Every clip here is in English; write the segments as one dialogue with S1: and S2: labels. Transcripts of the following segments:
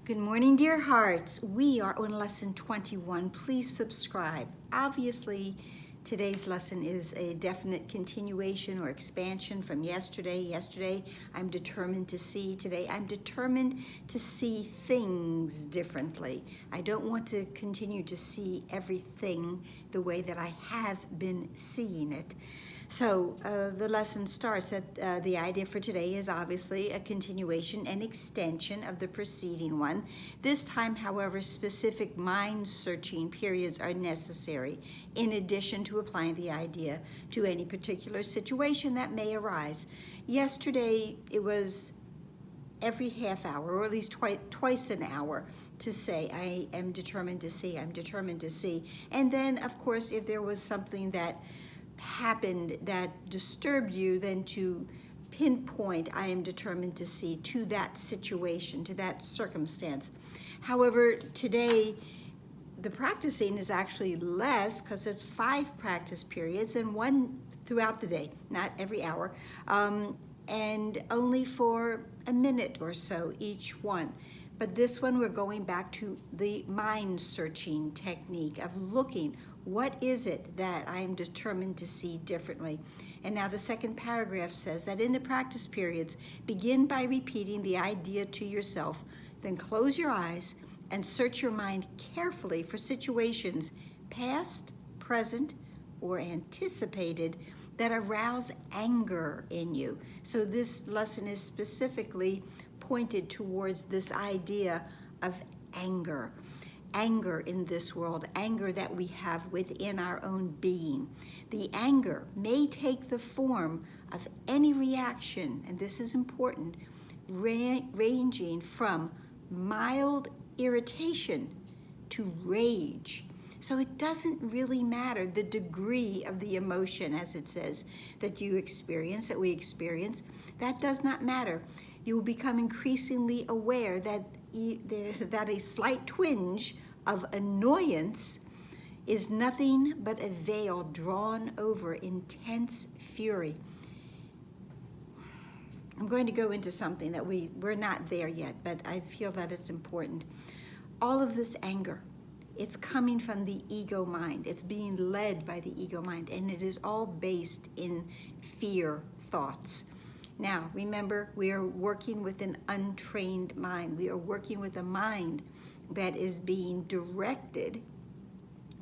S1: Good morning, dear hearts. We are on lesson 21. Please subscribe. Obviously, today's lesson is a definite continuation or expansion from yesterday. Yesterday, I'm determined to see. Today, I'm determined to see things differently. I don't want to continue to see everything the way that I have been seeing it. So the lesson starts that the idea for today is obviously a continuation and extension of the preceding one. This time, however, specific mind-searching periods are necessary in addition to applying the idea to any particular situation that may arise. Yesterday, it was every half hour, or at least twice an hour, to say, I am determined to see, I'm determined to see. And then, of course, if there was something that happened that disturbed you, then to pinpoint, I am determined to see, to that situation, to that circumstance. However, today, the practicing is actually less because it's 5 practice periods and 1 throughout the day, not every hour, and only for a minute or so each one. But this one, we're going back to the mind-searching technique of looking, what is it that I'm determined to see differently? And now the second paragraph says that in the practice periods, begin by repeating the idea to yourself, then close your eyes and search your mind carefully for situations, past, present, or anticipated, that arouse anger in you. So this lesson is specifically pointed towards this idea of anger. Anger in this world, anger that we have within our own being. The anger may take the form of any reaction, and this is important, ranging from mild irritation to rage. So it doesn't really matter the degree of the emotion, as it says, that you experience, that we experience. That does not matter. You will become increasingly aware that a slight twinge of annoyance is nothing but a veil drawn over intense fury. I'm going to go into something that we're not there yet, but I feel that it's important. All of this anger, it's coming from the ego mind. It's being led by the ego mind, and it is all based in fear thoughts. Now, remember, we are working with an untrained mind. We are working with a mind that is being directed,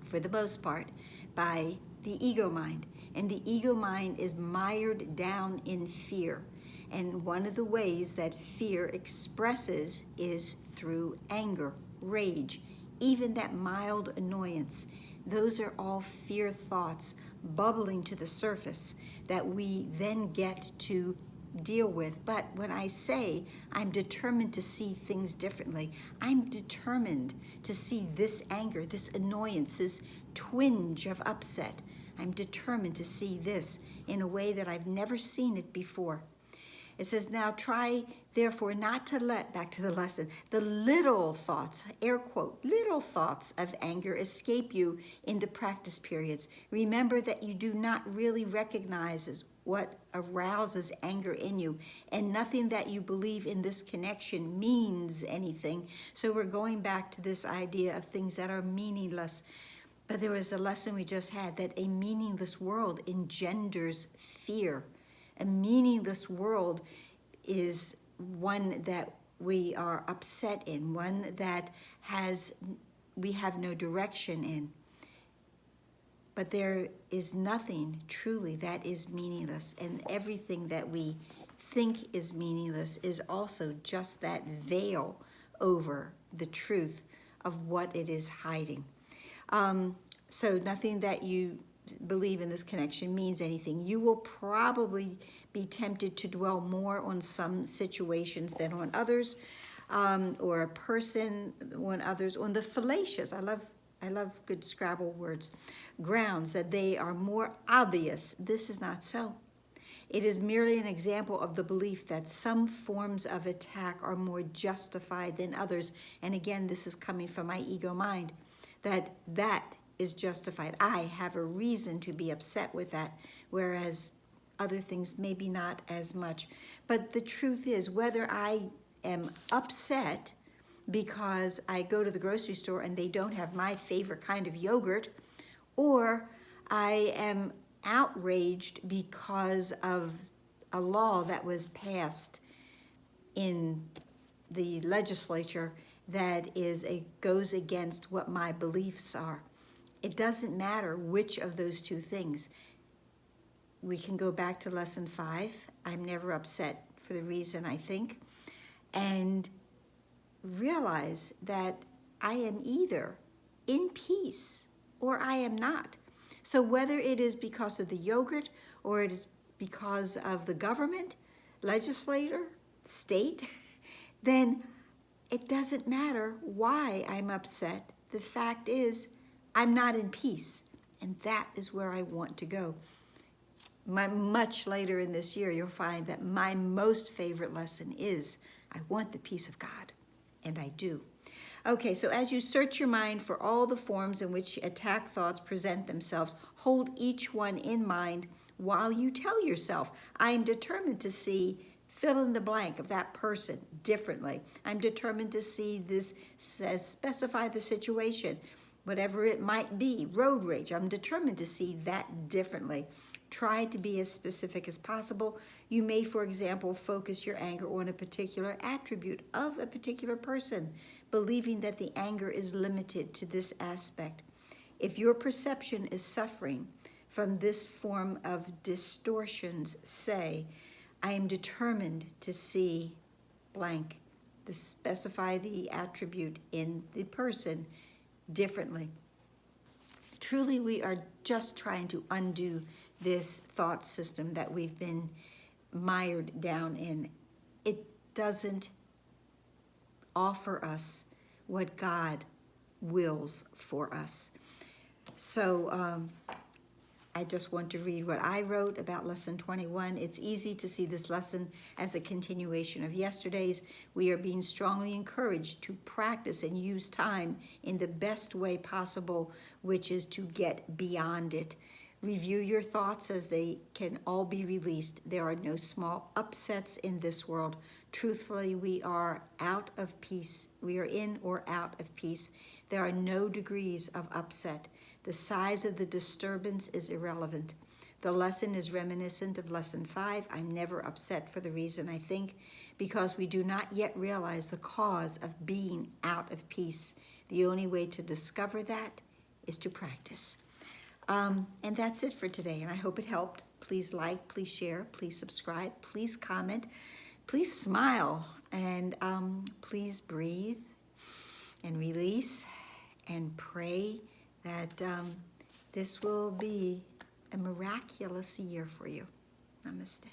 S1: for the most part, by the ego mind. And the ego mind is mired down in fear. And one of the ways that fear expresses is through anger, rage, even that mild annoyance. Those are all fear thoughts bubbling to the surface that we then get to deal with. But when I say I'm determined to see things differently, I'm determined to see this anger, this annoyance, this twinge of upset. I'm determined to see this in a way that I've never seen it before. It says, now try, therefore, not to let, back to the lesson, the little thoughts, air quote, little thoughts of anger escape you in the practice periods. Remember that you do not really recognize what arouses anger in you, and nothing that you believe in this connection means anything. So we're going back to this idea of things that are meaningless. But there was a lesson we just had that a meaningless world engenders fear. A meaningless world is one that we are upset in, one that we have no direction in. But there is nothing truly that is meaningless, and everything that we think is meaningless is also just that veil over the truth of what it is hiding. So nothing that you believe in this connection means anything. You will probably be tempted to dwell more on some situations than on others, or a person on others, on the fallacious. I love good Scrabble words. Grounds that they are more obvious. This is not so. It is merely an example of the belief that some forms of attack are more justified than others. And again, this is coming from my ego mind, that is justified. I have a reason to be upset with that, whereas other things maybe not as much. But the truth is, whether I am upset because I go to the grocery store and they don't have my favorite kind of yogurt, or I am outraged because of a law that was passed in the legislature that goes against what my beliefs are. It doesn't matter which of those two things. We can go back to lesson 5. I'm never upset for the reason I think, and realize that I am either in peace or I am not. So whether it is because of the yogurt or it is because of the government, legislator, state, then it doesn't matter why I'm upset. The fact is, I'm not in peace, and that is where I want to go. Much later in this year, you'll find that my most favorite lesson is, I want the peace of God, and I do. Okay, so as you search your mind for all the forms in which attack thoughts present themselves, hold each one in mind while you tell yourself, I am determined to see fill in the blank of that person differently. I'm determined to see this, specify the situation, whatever it might be, road rage. I'm determined to see that differently. Try to be as specific as possible. You may, for example, focus your anger on a particular attribute of a particular person, believing that the anger is limited to this aspect. If your perception is suffering from this form of distortions, say, I am determined to see blank, to specify the attribute in the person differently. Truly, we are just trying to undo this thought system that we've been mired down in. It doesn't offer us what God wills for us. So I just want to read what I wrote about lesson 21. It's easy to see this lesson as a continuation of yesterday's. We are being strongly encouraged to practice and use time in the best way possible, which is to get beyond it. Review your thoughts as they can all be released. There are no small upsets in this world. Truthfully, we are out of peace. We are in or out of peace. There are no degrees of upset. The size of the disturbance is irrelevant. The lesson is reminiscent of lesson 5. I'm never upset for the reason I think, because we do not yet realize the cause of being out of peace. The only way to discover that is to practice. And that's it for today, and I hope it helped. Please like, please share, please subscribe, please comment, please smile, and please breathe and release and pray that this will be a miraculous year for you. Namaste.